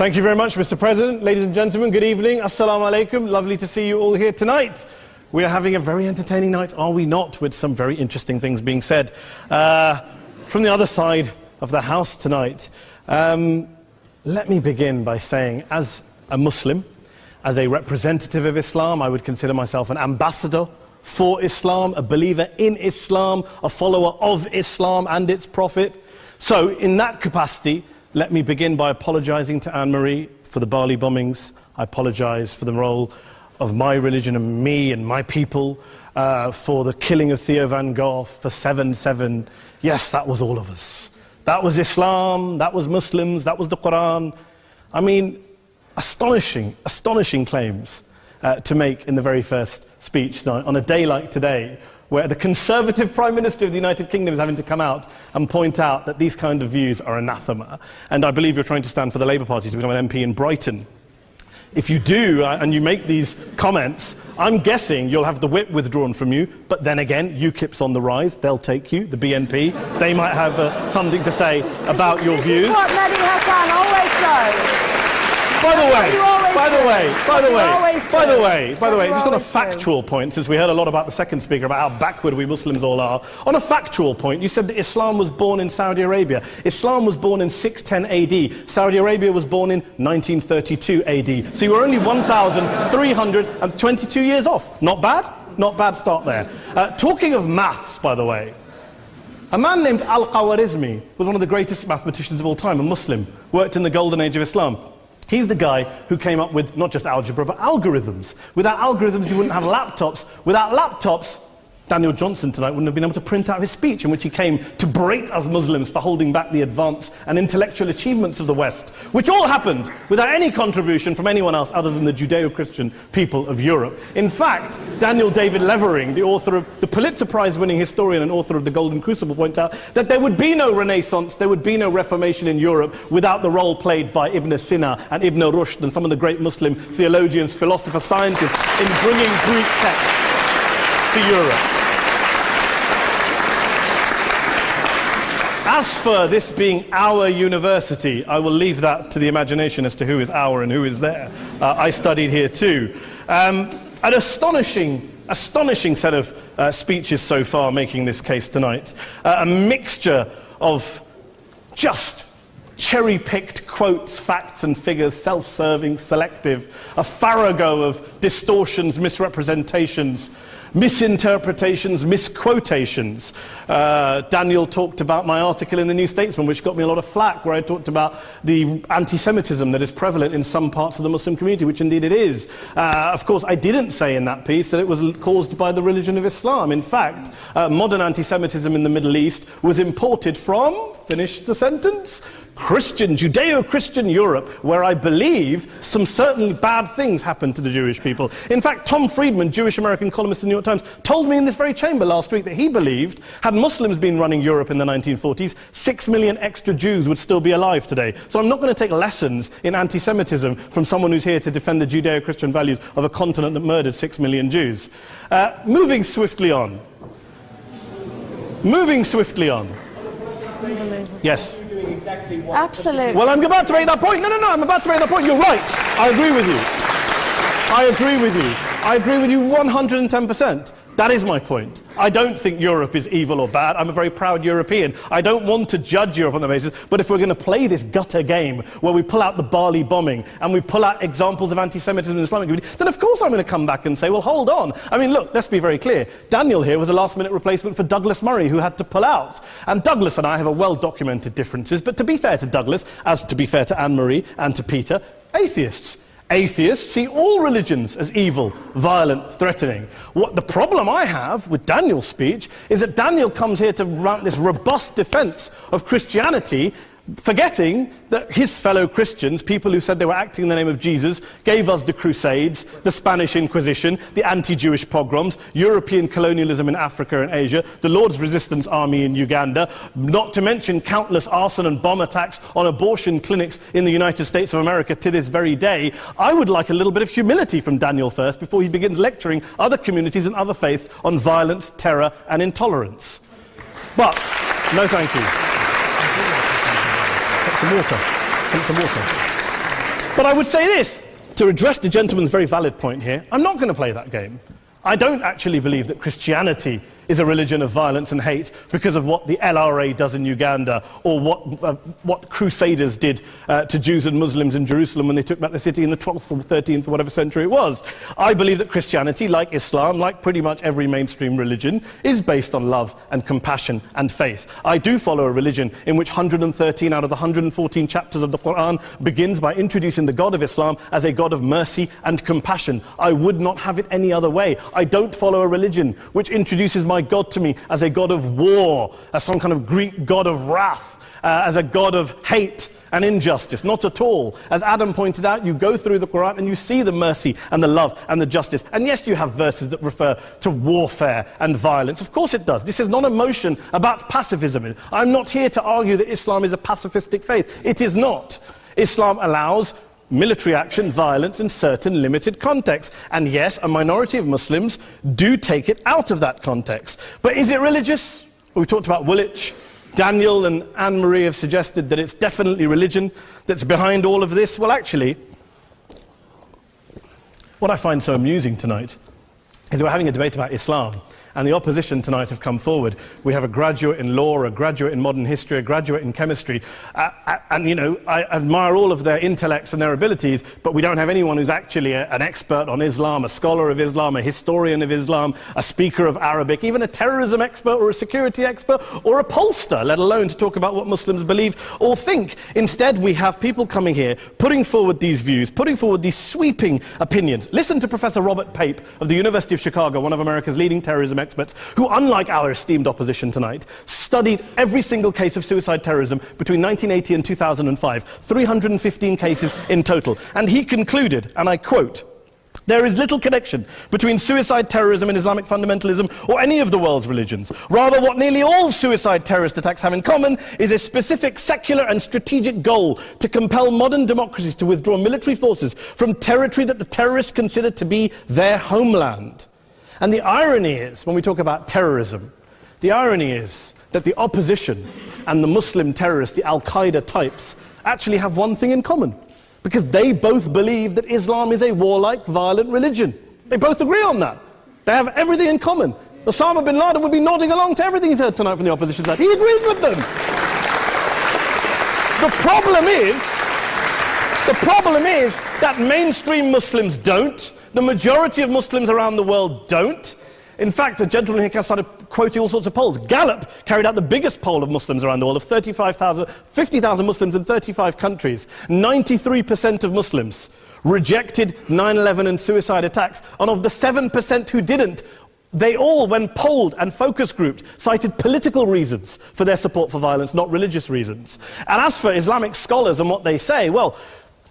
Thank you very much, Mr. President. Ladies and gentlemen, good evening. Assalamu alaikum. Lovely to see you all here tonight. We are having a very entertaining night, are we not, with some very interesting things being said from the other side of the house tonight. Let me begin by saying, as a Muslim, as a representative of Islam, I would consider myself an ambassador for Islam, a believer in Islam, a follower of Islam and its Prophet. So, in that capacity, let me begin by apologizing to Anne-Marie for the Bali bombings. I apologize for the role of my religion and me and my people, for the killing of Theo van Gogh, for 7/7. Yes, that was all of us. That was Islam, that was Muslims, that was the Quran. I mean, astonishing claims to make in the very first speech tonight, on a day like today, where the Conservative Prime Minister of the United Kingdom is having to come out and point out that these kind of views are anathema. And I believe you're trying to stand for the Labour Party to become an MP in Brighton. If you do, and you make these comments, I'm guessing you'll have the whip withdrawn from you, but then again, UKIP's on the rise, they'll take you, the BNP, they might have something to say about your views. This is what Mehdi Hassan always does. By the way, just on a factual point, since we heard a lot about the second speaker, about how backward we Muslims all are, on a factual point, you said that Islam was born in Saudi Arabia. Islam was born in 610 AD. Saudi Arabia was born in 1932 AD. So you were only 1,322 years off. Not bad? Not bad start there. Talking of maths, by the way, a man named Al-Khwarizmi was one of the greatest mathematicians of all time, a Muslim, worked in the golden age of Islam. He's the guy who came up with not just algebra, but algorithms. Without algorithms, you wouldn't have laptops. Without laptops, Daniel Johnson tonight wouldn't have been able to print out his speech in which he came to berate us Muslims for holding back the advance and intellectual achievements of the West, which all happened without any contribution from anyone else other than the Judeo-Christian people of Europe. In fact, Daniel David Levering, the author of the Pulitzer Prize-winning historian and author of The Golden Crucible, points out that there would be no Renaissance, there would be no Reformation in Europe without the role played by Ibn Sina and Ibn Rushd and some of the great Muslim theologians, philosophers, scientists in bringing Greek texts to Europe. As for this being our university, I will leave that to the imagination as to who is our and who is there. I studied here too. An astonishing set of speeches so far making this case tonight. A mixture of just cherry-picked quotes, facts and figures, self-serving, selective, a farrago of distortions, misrepresentations, misinterpretations, misquotations. Daniel talked about my article in the New Statesman, which got me a lot of flack, where I talked about the anti-Semitism that is prevalent in some parts of the Muslim community, which indeed it is. Of course, I didn't say in that piece that it was caused by the religion of Islam. In fact, modern anti-Semitism in the Middle East was imported from, finish the sentence, Judeo-Christian Europe, where I believe some certainly bad things happened to the Jewish people. In fact, Tom Friedman, Jewish-American columnist in the New York Times, told me in this very chamber last week that he believed, had Muslims been running Europe in the 1940s, 6 million extra Jews would still be alive today. So I'm not going to take lessons in anti-Semitism from someone who's here to defend the Judeo-Christian values of a continent that murdered 6 million Jews. Moving swiftly on. Yes. Absolutely. Well, I'm about to make that point. No, I'm about to make that point. You're right. I agree with you 110%. That is my point. I don't think Europe is evil or bad. I'm a very proud European. I don't want to judge Europe on that basis, but if we're going to play this gutter game where we pull out the Bali bombing and we pull out examples of anti-Semitism in the Islamic community, then of course I'm going to come back and say, well, hold on. I mean, look, let's be very clear. Daniel here was a last-minute replacement for Douglas Murray, who had to pull out. And Douglas and I have a well-documented differences, but to be fair to Douglas, as to be fair to Anne-Marie and to Peter, atheists. Atheists see all religions as evil, violent, threatening. What the problem I have with Daniel's speech is that Daniel comes here to run this robust defense of Christianity, forgetting that his fellow Christians, people who said they were acting in the name of Jesus, gave us the Crusades, the Spanish Inquisition, the anti-Jewish pogroms, European colonialism in Africa and Asia, the Lord's Resistance Army in Uganda, not to mention countless arson and bomb attacks on abortion clinics in the United States of America to this very day. I would like a little bit of humility from Daniel first before he begins lecturing other communities and other faiths on violence, terror and intolerance. But, no thank you. Some water. But I would say this, to address the gentleman's very valid point here, I'm not going to play that game. I don't actually believe that Christianity is a religion of violence and hate because of what the LRA does in Uganda or what Crusaders did to Jews and Muslims in Jerusalem when they took back the city in the 12th or 13th or whatever century it was. I believe that Christianity, like Islam, like pretty much every mainstream religion, is based on love and compassion and faith. I do follow a religion in which 113 out of the 114 chapters of the Quran begins by introducing the God of Islam as a God of mercy and compassion. I would not have it any other way. I don't follow a religion which introduces my God to me as a God of war, as some kind of Greek God of wrath, as a God of hate and injustice. Not at all. As Adam pointed out, you go through the Quran and you see the mercy and the love and the justice. And yes, you have verses that refer to warfare and violence. Of course it does. This is not a motion about pacifism. I'm not here to argue that Islam is a pacifistic faith. It is not. Islam allows military action, violence in certain limited contexts. And yes, a minority of Muslims do take it out of that context. But is it religious? We talked about Woolwich. Daniel and Anne-Marie have suggested that it's definitely religion that's behind all of this. Well, actually, what I find so amusing tonight is we're having a debate about Islam. And the opposition tonight have come forward. We have a graduate in law, a graduate in modern history, a graduate in chemistry. And, you know, I admire all of their intellects and their abilities, but we don't have anyone who's actually an expert on Islam, a scholar of Islam, a historian of Islam, a speaker of Arabic, even a terrorism expert or a security expert or a pollster, let alone to talk about what Muslims believe or think. Instead, we have people coming here, putting forward these views, putting forward these sweeping opinions. Listen to Professor Robert Pape of the University of Chicago, one of America's leading terrorism experts, who, unlike our esteemed opposition tonight, studied every single case of suicide terrorism between 1980 and 2005, 315 cases in total. And he concluded, and I quote, "There is little connection between suicide terrorism and Islamic fundamentalism or any of the world's religions. Rather, what nearly all suicide terrorist attacks have in common is a specific secular and strategic goal to compel modern democracies to withdraw military forces from territory that the terrorists consider to be their homeland." And the irony is, when we talk about terrorism, the irony is that the opposition and the Muslim terrorists, the Al-Qaeda types, actually have one thing in common. Because they both believe that Islam is a warlike, violent religion. They both agree on that. They have everything in common. Osama bin Laden would be nodding along to everything he's heard tonight from the opposition side. He agrees with them. The problem is that mainstream Muslims don't. The majority of Muslims around the world don't. In fact, a gentleman here started quoting all sorts of polls. Gallup carried out the biggest poll of Muslims around the world, of 50,000 Muslims in 35 countries. 93% of Muslims rejected 9/11 and suicide attacks. And of the 7% who didn't, they all, when polled and focus grouped, cited political reasons for their support for violence, not religious reasons. And as for Islamic scholars and what they say, well,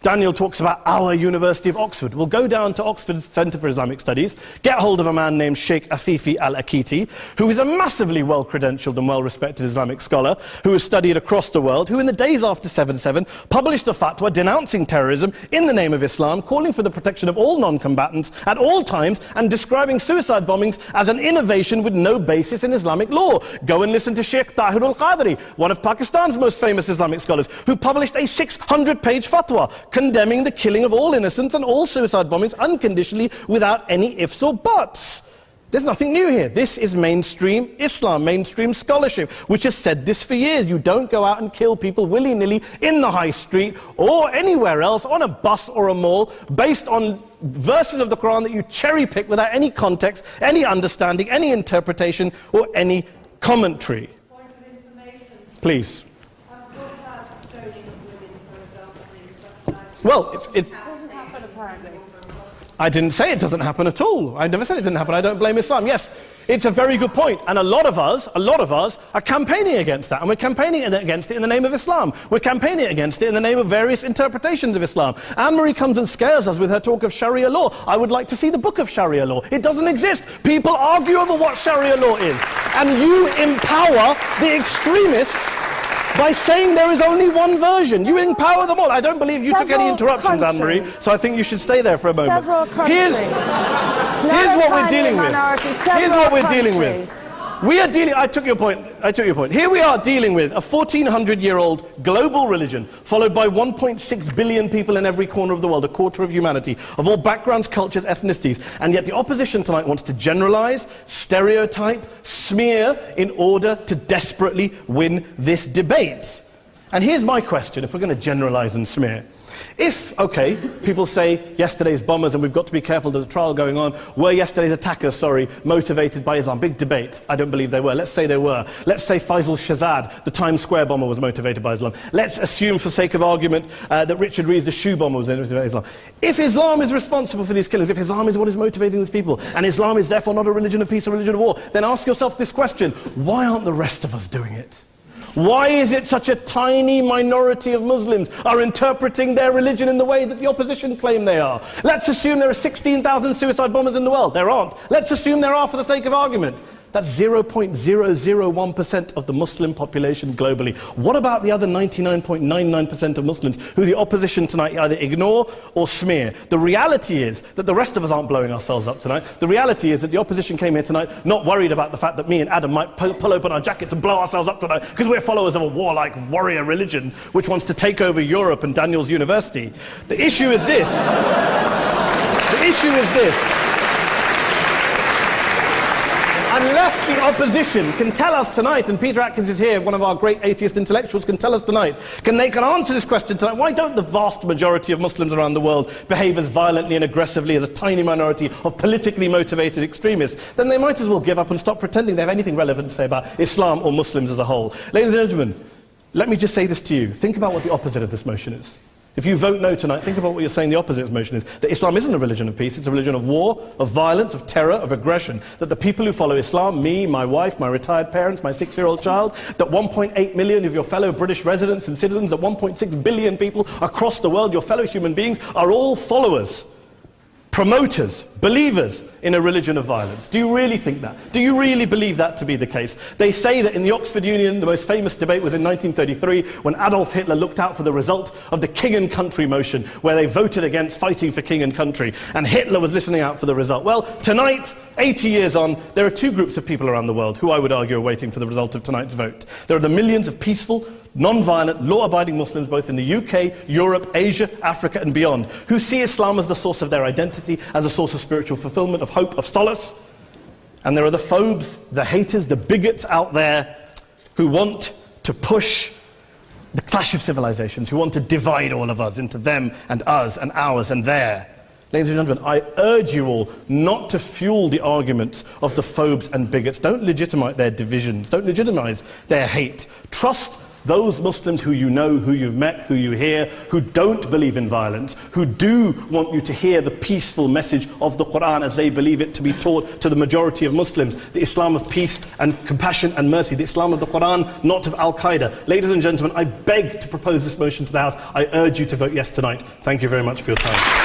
Daniel talks about our University of Oxford. We'll go down to Oxford's Centre for Islamic Studies, get hold of a man named Sheikh Afifi al-Akiti, who is a massively well-credentialed and well-respected Islamic scholar, who has studied across the world, who in the days after 7/7 published a fatwa denouncing terrorism in the name of Islam, calling for the protection of all non-combatants at all times, and describing suicide bombings as an innovation with no basis in Islamic law. Go and listen to Sheikh Tahir al-Qadri, one of Pakistan's most famous Islamic scholars, who published a 600-page fatwa condemning the killing of all innocents and all suicide bombings unconditionally without any ifs or buts. There's nothing new here. This is mainstream Islam, mainstream scholarship, which has said this for years. You don't go out and kill people willy-nilly in the high street or anywhere else, on a bus or a mall, based on verses of the Quran that you cherry-pick without any context, any understanding, any interpretation, or any commentary. Point of information. Please. Well, it doesn't happen apparently. I didn't say it doesn't happen at all. I never said it didn't happen. I don't blame Islam. Yes, it's a very good point. And a lot of us are campaigning against that. And we're campaigning against it in the name of Islam. We're campaigning against it in the name of various interpretations of Islam. Anne-Marie comes and scares us with her talk of Sharia law. I would like to see the book of Sharia law. It doesn't exist. People argue over what Sharia law is. And you empower the extremists by saying there is only one version. You empower them all. I don't believe you took any interruptions, Anne-Marie, so I think you should stay there for a moment. Several countries. Here's what we're dealing with. Here's what we're dealing with. We are dealing, I took your point. Here we are dealing with a 1400-year-old global religion, followed by 1.6 billion people in every corner of the world, a quarter of humanity, of all backgrounds, cultures, ethnicities. And yet the opposition tonight wants to generalize, stereotype, smear in order to desperately win this debate. And here's my question, if we're going to generalize and smear. If, okay, people say yesterday's bombers, and we've got to be careful, there's a trial going on, were yesterday's attackers, motivated by Islam? Big debate. I don't believe they were. Let's say they were. Let's say Faisal Shahzad, the Times Square bomber, was motivated by Islam. Let's assume, for sake of argument, that Richard Reeves, the shoe bomber, was motivated by Islam. If Islam is responsible for these killings, if Islam is what is motivating these people, and Islam is therefore not a religion of peace, a religion of war, then ask yourself this question: why aren't the rest of us doing it? Why is it such a tiny minority of Muslims are interpreting their religion in the way that the opposition claim they are? Let's assume there are 16,000 suicide bombers in the world. There aren't. Let's assume there are for the sake of argument. That's 0.001% of the Muslim population globally. What about the other 99.99% of Muslims who the opposition tonight either ignore or smear? The reality is that the rest of us aren't blowing ourselves up tonight. The reality is that the opposition came here tonight not worried about the fact that me and Adam might pull open our jackets and blow ourselves up tonight because we're followers of a warlike warrior religion which wants to take over Europe and Daniel's university. The issue is this. The issue is this. Unless the opposition can tell us tonight, and Peter Atkins is here, one of our great atheist intellectuals, can tell us tonight, can answer this question tonight: why don't the vast majority of Muslims around the world behave as violently and aggressively as a tiny minority of politically motivated extremists? Then they might as well give up and stop pretending they have anything relevant to say about Islam or Muslims as a whole. Ladies and gentlemen, let me just say this to you. Think about what the opposite of this motion is. If you vote no tonight, think about what you're saying the opposite of this motion is. That Islam isn't a religion of peace, it's a religion of war, of violence, of terror, of aggression. That the people who follow Islam, me, my wife, my retired parents, my 6-year-old child, that 1.8 million of your fellow British residents and citizens, that 1.6 billion people across the world, your fellow human beings, are all followers, promoters, believers in a religion of violence. Do you really think that? Do you really believe that to be the case? They say that in the Oxford Union, the most famous debate was in 1933, when Adolf Hitler looked out for the result of the King and Country motion, where they voted against fighting for King and Country, and Hitler was listening out for the result. Well, tonight, 80 years on, there are two groups of people around the world who I would argue are waiting for the result of tonight's vote. There are the millions of peaceful, non-violent, law-abiding Muslims both in the UK, Europe, Asia, Africa and beyond, who see Islam as the source of their identity, as a source of spiritual fulfillment, of hope, of solace. And there are the phobes, the haters, the bigots out there who want to push the clash of civilizations, who want to divide all of us into them and us and ours and their. Ladies and gentlemen, I urge you all not to fuel the arguments of the phobes and bigots. Don't legitimize their divisions. Don't legitimize their hate. Trust those Muslims who you know, who you've met, who you hear, who don't believe in violence, who do want you to hear the peaceful message of the Quran as they believe it to be taught to the majority of Muslims, the Islam of peace and compassion and mercy, the Islam of the Quran, not of Al-Qaeda. Ladies and gentlemen, I beg to propose this motion to the House. I urge you to vote yes tonight. Thank you very much for your time.